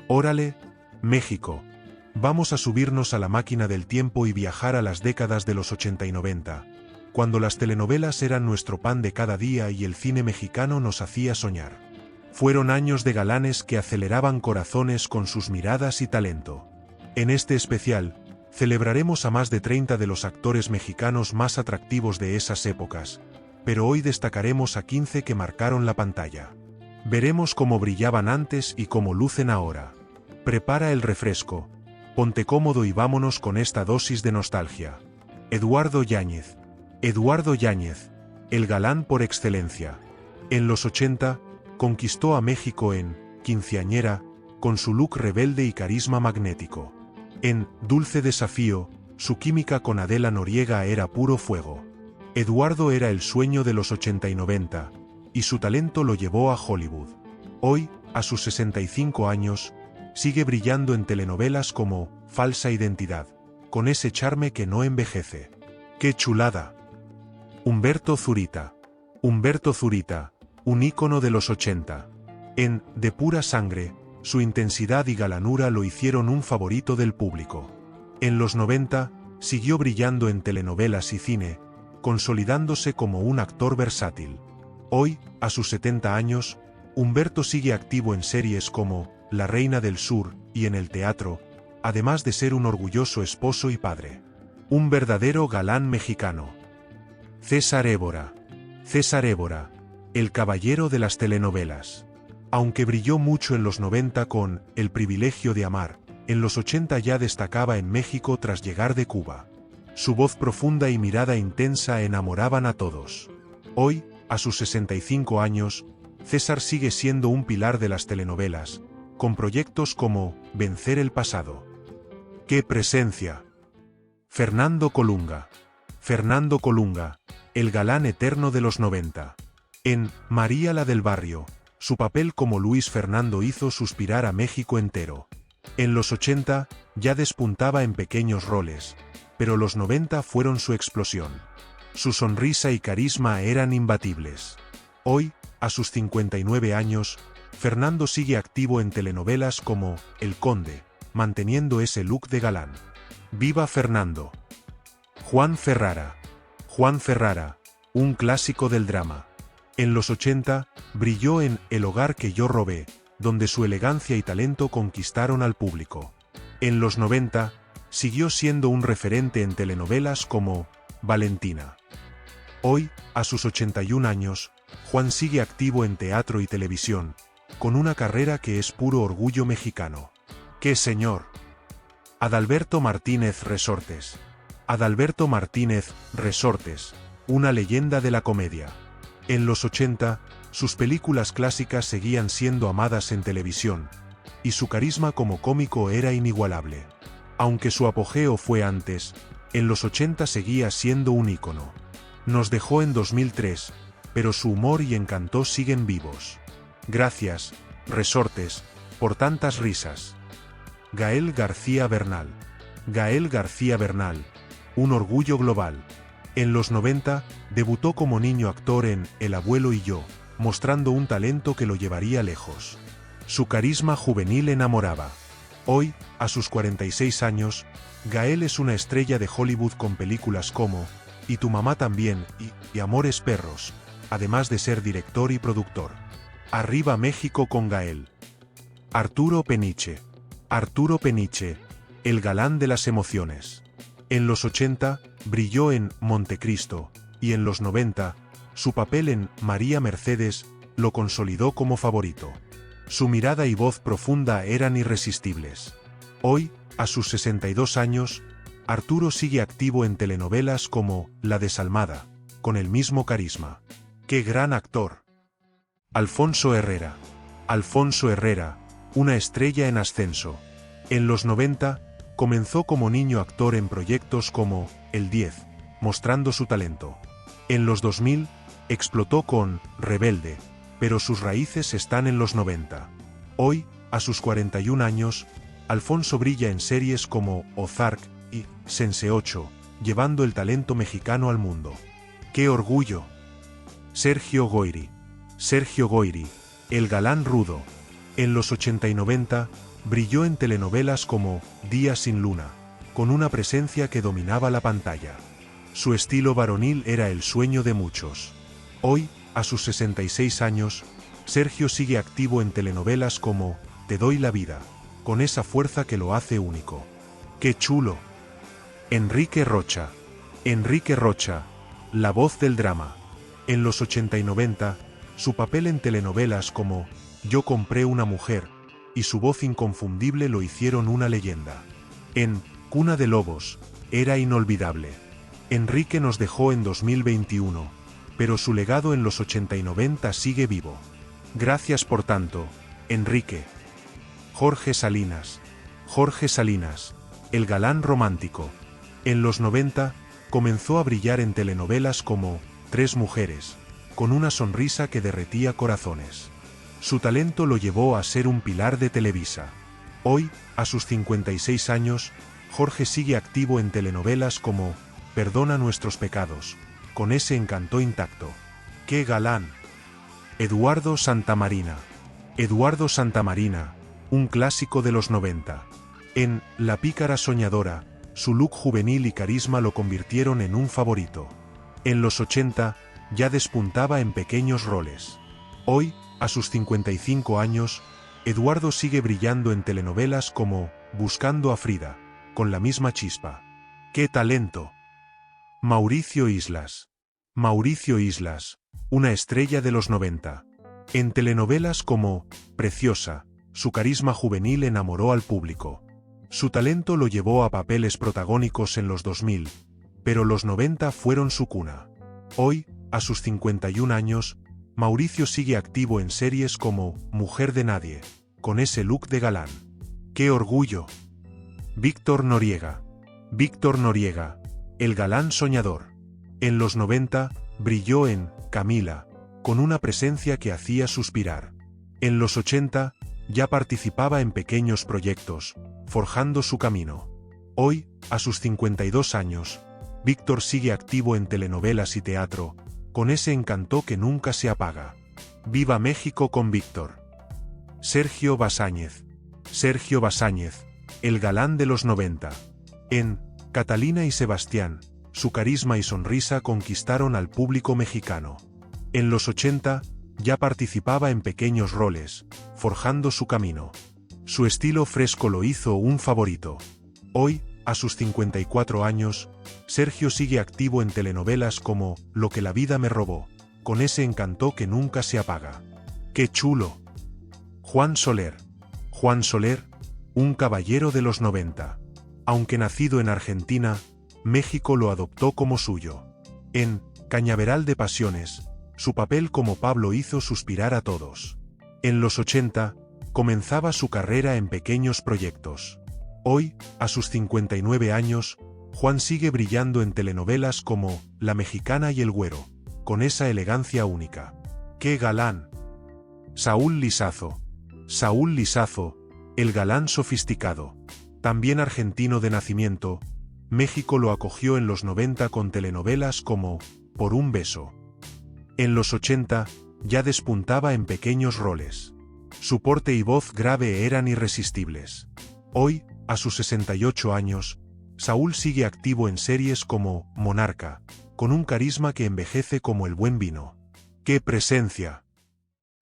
Órale, México. Vamos a subirnos a la máquina del tiempo y viajar a las décadas de los 80 y 90, cuando las telenovelas eran nuestro pan de cada día y el cine mexicano nos hacía soñar. Fueron años de galanes que aceleraban corazones con sus miradas y talento. En este especial, celebraremos a más de 30 de los actores mexicanos más atractivos de esas épocas, pero hoy destacaremos a 15 que marcaron la pantalla. Veremos cómo brillaban antes y cómo lucen ahora. Prepara el refresco, ponte cómodo y vámonos con esta dosis de nostalgia. Eduardo Yáñez. Eduardo Yáñez, el galán por excelencia. En los 80, conquistó a México en Quinceañera, con su look rebelde y carisma magnético. En Dulce Desafío, su química con Adela Noriega era puro fuego. Eduardo era el sueño de los 80 y 90, y su talento lo llevó a Hollywood. Hoy, a sus 65 años, sigue brillando en telenovelas como Falsa Identidad, con ese charme que no envejece. ¡Qué chulada! Humberto Zurita. Humberto Zurita, un ícono de los 80. En De Pura Sangre, su intensidad y galanura lo hicieron un favorito del público. En los 90, siguió brillando en telenovelas y cine, consolidándose como un actor versátil. Hoy, a sus 70 años, Humberto sigue activo en series como La Reina del Sur y en el teatro, además de ser un orgulloso esposo y padre. Un verdadero galán mexicano. César Évora. César Évora, el caballero de las telenovelas. Aunque brilló mucho en los 90 con El privilegio de amar, en los 80 ya destacaba en México tras llegar de Cuba. Su voz profunda y mirada intensa enamoraban a todos. Hoy, a sus 65 años, César sigue siendo un pilar de las telenovelas, con proyectos como Vencer el pasado. ¡Qué presencia! Fernando Colunga. Fernando Colunga, el galán eterno de los 90. En María la del Barrio, su papel como Luis Fernando hizo suspirar a México entero. En los 80, ya despuntaba en pequeños roles, pero los 90 fueron su explosión. Su sonrisa y carisma eran imbatibles. Hoy, a sus 59 años, Fernando sigue activo en telenovelas como El Conde, manteniendo ese look de galán. ¡Viva Fernando! Juan Ferrara. Juan Ferrara, un clásico del drama. En los 80, brilló en El hogar que yo robé, donde su elegancia y talento conquistaron al público. En los 90, siguió siendo un referente en telenovelas como Valentina. Hoy, a sus 81 años, Juan sigue activo en teatro y televisión, con una carrera que es puro orgullo mexicano. ¡Qué señor! Adalberto Martínez Resortes. Adalberto Martínez Resortes, una leyenda de la comedia. En los 80, sus películas clásicas seguían siendo amadas en televisión, y su carisma como cómico era inigualable. Aunque su apogeo fue antes, en los 80 seguía siendo un ícono. Nos dejó en 2003, pero su humor y encanto siguen vivos. Gracias, Resortes, por tantas risas. Gael García Bernal. Gael García Bernal, un orgullo global. En los 90, debutó como niño actor en El abuelo y yo, mostrando un talento que lo llevaría lejos. Su carisma juvenil enamoraba. Hoy, a sus 46 años, Gael es una estrella de Hollywood con películas como Y tu mamá también y Amores Perros, además de ser director y productor. Arriba México con Gael. Arturo Peniche. Arturo Peniche, el galán de las emociones. En los 80, brilló en Montecristo, y en los 90, su papel en María Mercedes lo consolidó como favorito. Su mirada y voz profunda eran irresistibles. Hoy, a sus 62 años, Arturo sigue activo en telenovelas como La Desalmada, con el mismo carisma. ¡Qué gran actor! Alfonso Herrera. Alfonso Herrera, una estrella en ascenso. En los 90, comenzó como niño actor en proyectos como El 10, mostrando su talento. En los 2000, explotó con Rebelde, pero sus raíces están en los 90. Hoy, a sus 41 años, Alfonso brilla en series como Ozark y Sense8, llevando el talento mexicano al mundo. ¡Qué orgullo! Sergio Goyri. Sergio Goyri, el galán rudo. En los 80 y 90, brilló en telenovelas como Día sin luna, con una presencia que dominaba la pantalla. Su estilo varonil era el sueño de muchos. Hoy, a sus 66 años, Sergio sigue activo en telenovelas como Te doy la vida, con esa fuerza que lo hace único. ¡Qué chulo! Enrique Rocha. Enrique Rocha, la voz del drama. En los 80 y 90, su papel en telenovelas como Yo compré una mujer, y su voz inconfundible lo hicieron una leyenda. En Cuna de Lobos, era inolvidable. Enrique nos dejó en 2021, pero su legado en los 80 y 90 sigue vivo. Gracias por tanto, Enrique. Jorge Salinas. Jorge Salinas, el galán romántico. En los 90, comenzó a brillar en telenovelas como Tres mujeres, con una sonrisa que derretía corazones. Su talento lo llevó a ser un pilar de Televisa. Hoy, a sus 56 años, Jorge sigue activo en telenovelas como Perdona nuestros pecados, con ese encanto intacto. ¡Qué galán! Eduardo Santamarina. Eduardo Santamarina, un clásico de los 90. En La pícara soñadora, su look juvenil y carisma lo convirtieron en un favorito. En los 80, ya despuntaba en pequeños roles. Hoy, a sus 55 años, Eduardo sigue brillando en telenovelas como Buscando a Frida, con la misma chispa. ¡Qué talento! Mauricio Islas. Mauricio Islas, una estrella de los 90. En telenovelas como Preciosa, su carisma juvenil enamoró al público. Su talento lo llevó a papeles protagónicos en los 2000, pero los 90 fueron su cuna. Hoy, a sus 51 años, Mauricio sigue activo en series como Mujer de Nadie, con ese look de galán. ¡Qué orgullo! Víctor Noriega. Víctor Noriega, el galán soñador. En los 90, brilló en Camila, con una presencia que hacía suspirar. En los 80, ya participaba en pequeños proyectos, forjando su camino. Hoy, a sus 52 años, Víctor sigue activo en telenovelas y teatro, con ese encanto que nunca se apaga. ¡Viva México con Víctor! Sergio Basáñez. Sergio Basáñez, el galán de los 90. En Catalina y Sebastián, su carisma y sonrisa conquistaron al público mexicano. En los 80, ya participaba en pequeños roles, forjando su camino. Su estilo fresco lo hizo un favorito. Hoy, a sus 54 años, Sergio sigue activo en telenovelas como Lo que la vida me robó, con ese encanto que nunca se apaga. ¡Qué chulo! Juan Soler. Juan Soler, un caballero de los 90. Aunque nacido en Argentina, México lo adoptó como suyo. En Cañaveral de Pasiones, su papel como Pablo hizo suspirar a todos. En los 80, comenzaba su carrera en pequeños proyectos. Hoy, a sus 59 años, Juan sigue brillando en telenovelas como La Mexicana y El Güero, con esa elegancia única. ¡Qué galán! Saúl Lisazo. Saúl Lisazo, el galán sofisticado. También argentino de nacimiento, México lo acogió en los 90 con telenovelas como Por un beso. En los 80, ya despuntaba en pequeños roles. Su porte y voz grave eran irresistibles. Hoy, a sus 68 años, Saúl sigue activo en series como Monarca, con un carisma que envejece como el buen vino. ¡Qué presencia!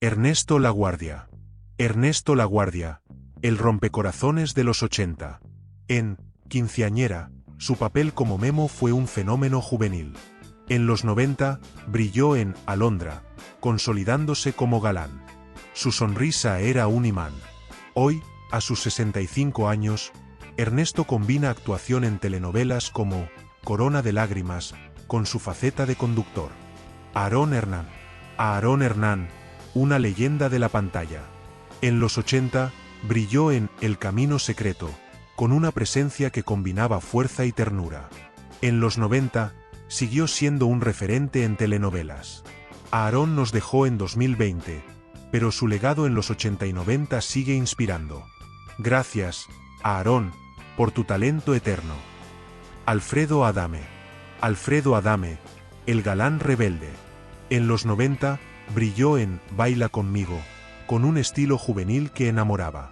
Ernesto Laguardia. Ernesto Laguardia, el rompecorazones de los 80. En Quinceañera, su papel como Memo fue un fenómeno juvenil. En los 90, brilló en Alondra, consolidándose como galán. Su sonrisa era un imán. Hoy, a sus 65 años, Ernesto combina actuación en telenovelas como Corona de Lágrimas, con su faceta de conductor. Aarón Hernán. Aarón Hernán, una leyenda de la pantalla. En los 80, brilló en El Camino Secreto, con una presencia que combinaba fuerza y ternura. En los 90, siguió siendo un referente en telenovelas. Aarón nos dejó en 2020, pero su legado en los 80 y 90 sigue inspirando. Gracias, Aarón, por tu talento eterno. Alfredo Adame. Alfredo Adame, el galán rebelde. En los 90, brilló en Baila conmigo, con un estilo juvenil que enamoraba.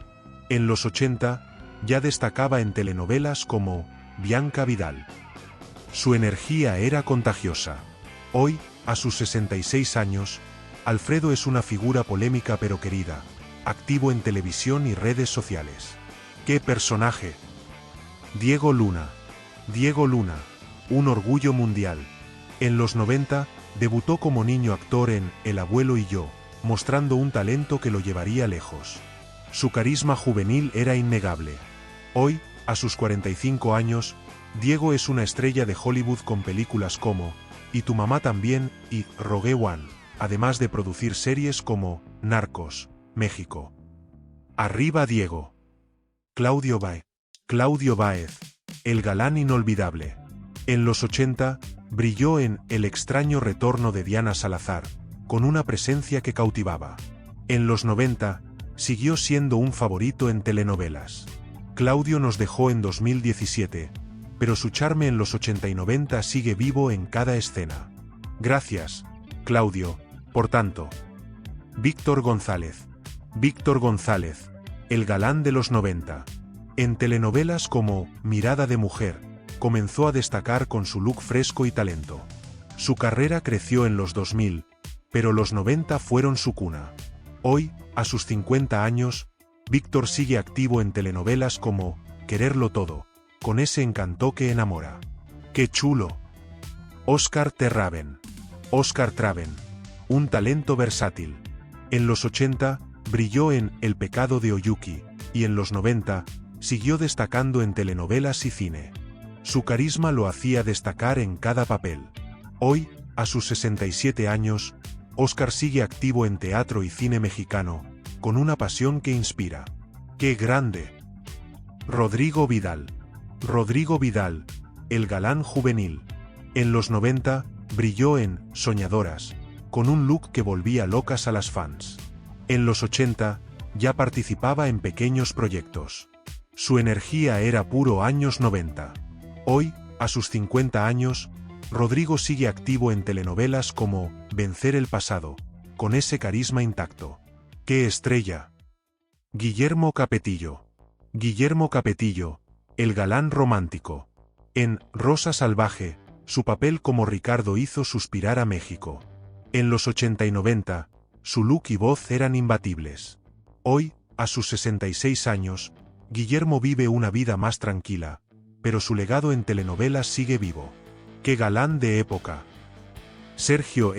En los 80, ya destacaba en telenovelas como Bianca Vidal. Su energía era contagiosa. Hoy, a sus 66 años, Alfredo es una figura polémica pero querida, activo en televisión y redes sociales. ¡Qué personaje! Diego Luna. Diego Luna, un orgullo mundial. En los 90, debutó como niño actor en El abuelo y yo, mostrando un talento que lo llevaría lejos. Su carisma juvenil era innegable. Hoy, a sus 45 años, Diego es una estrella de Hollywood con películas como Y tu mamá también y Rogue One, además de producir series como Narcos, México. ¡Arriba Diego! Claudio Báez, el galán inolvidable. En los 80, brilló en El extraño retorno de Diana Salazar, con una presencia que cautivaba. En los 90, siguió siendo un favorito en telenovelas. Claudio nos dejó en 2017, pero su charme en los 80 y 90 sigue vivo en cada escena. Gracias, Claudio, por tanto. Víctor González, el galán de los 90. En telenovelas como Mirada de mujer, comenzó a destacar con su look fresco y talento. Su carrera creció en los 2000, pero los 90 fueron su cuna. Hoy, a sus 50 años, Víctor sigue activo en telenovelas como Quererlo todo, con ese encanto que enamora. ¡Qué chulo! Óscar Traven, un talento versátil. En los 80, brilló en El pecado de Oyuki, y en los 90, siguió destacando en telenovelas y cine. Su carisma lo hacía destacar en cada papel. Hoy, a sus 67 años, Óscar sigue activo en teatro y cine mexicano, con una pasión que inspira. ¡Qué grande! Rodrigo Vidal, el galán juvenil. En los 90, brilló en Soñadoras, con un look que volvía locas a las fans. En los 80, ya participaba en pequeños proyectos. Su energía era puro años 90. Hoy, a sus 50 años, Rodrigo sigue activo en telenovelas como Vencer el pasado, con ese carisma intacto. ¡Qué estrella! Guillermo Capetillo, el galán romántico. En Rosa Salvaje, su papel como Ricardo hizo suspirar a México. En los 80 y 90, su look y voz eran imbatibles. Hoy, a sus 66 años, Guillermo vive una vida más tranquila, pero su legado en telenovelas sigue vivo. ¡Qué galán de época! Sergio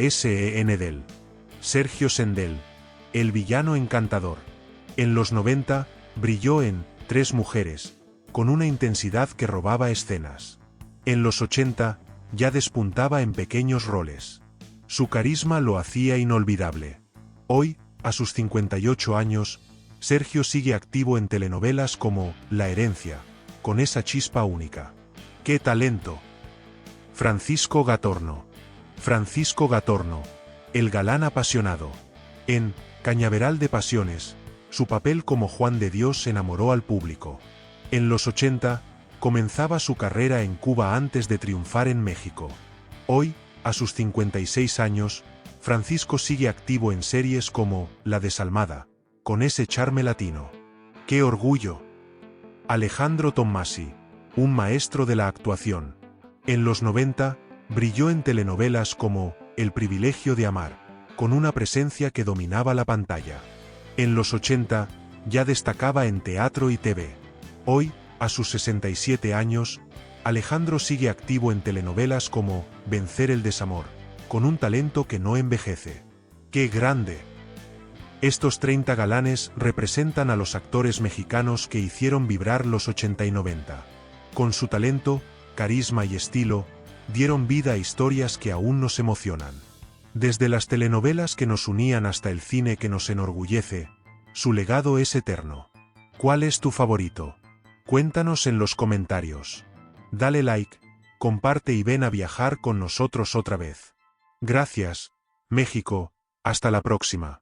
Sendel, el villano encantador. En los 90, brilló en Tres mujeres, con una intensidad que robaba escenas. En los 80, ya despuntaba en pequeños roles. Su carisma lo hacía inolvidable. Hoy, a sus 58 años, Sergio sigue activo en telenovelas como La herencia, con esa chispa única. ¡Qué talento! Francisco Gatorno, el galán apasionado. En Cañaveral de pasiones, su papel como Juan de Dios enamoró al público. En los 80, comenzaba su carrera en Cuba antes de triunfar en México. Hoy, a sus 56 años, Francisco sigue activo en series como La desalmada, con ese charme latino. ¡Qué orgullo! Alejandro Tommasi, un maestro de la actuación. En los 90, brilló en telenovelas como El privilegio de amar, con una presencia que dominaba la pantalla. En los 80, ya destacaba en teatro y TV. Hoy, a sus 67 años, Alejandro sigue activo en telenovelas como Vencer el desamor, con un talento que no envejece. ¡Qué grande! Estos 30 galanes representan a los actores mexicanos que hicieron vibrar los 80 y 90. Con su talento, carisma y estilo, dieron vida a historias que aún nos emocionan. Desde las telenovelas que nos unían hasta el cine que nos enorgullece, su legado es eterno. ¿Cuál es tu favorito? Cuéntanos en los comentarios. Dale like, comparte y ven a viajar con nosotros otra vez. Gracias, México, hasta la próxima.